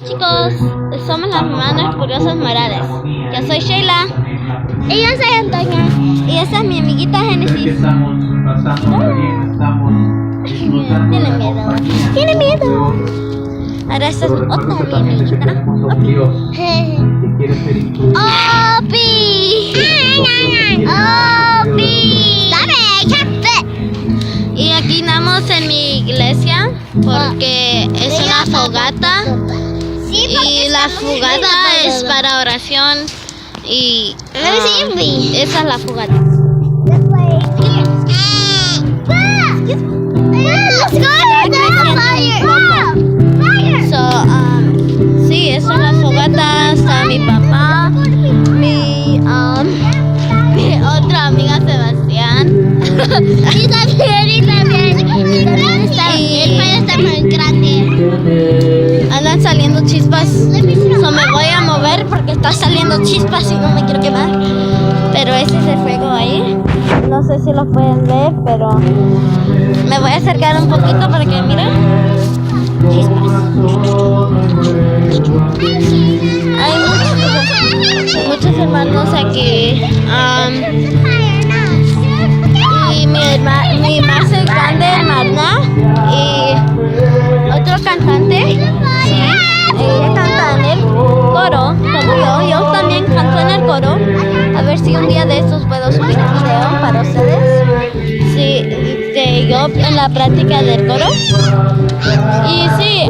Chicos, somos las Manos Curiosas Morales. Yo soy Sheila. Y yo soy Antonia. Y esa es mi amiguita Génesis. Estamos pasando bien, estamos disfrutando Tiene de la miedo. compañía. Tiene miedo. Ahora esta es Pero recuerda que otra también le amiguita. tenemos a un Dios que quiere ser incluido. ¡Opi! ¡Opi! Y aquí estamos en mi iglesia porque es una fogata. Y la fogata es para oración. Y esa es la fogata. Sí, esa es la fogata. Está mi papá, mi otra amiga Sebastián. Y también está el payo está muy grande. Andan saliendo chispas. So me voy a mover porque está saliendo chispas y no me quiero quemar. Pero ese es el fuego ahí. No sé si lo pueden ver, pero me voy a acercar un poquito para que miren. Chispas. Hay muchos hermanos aquí. Y mi más grande hermana y otro cantante. Ella canta en el coro, como yo también canto en el coro. A ver si un día de estos puedo subir un video para ustedes. Sí, yo en la práctica del coro. Y sí,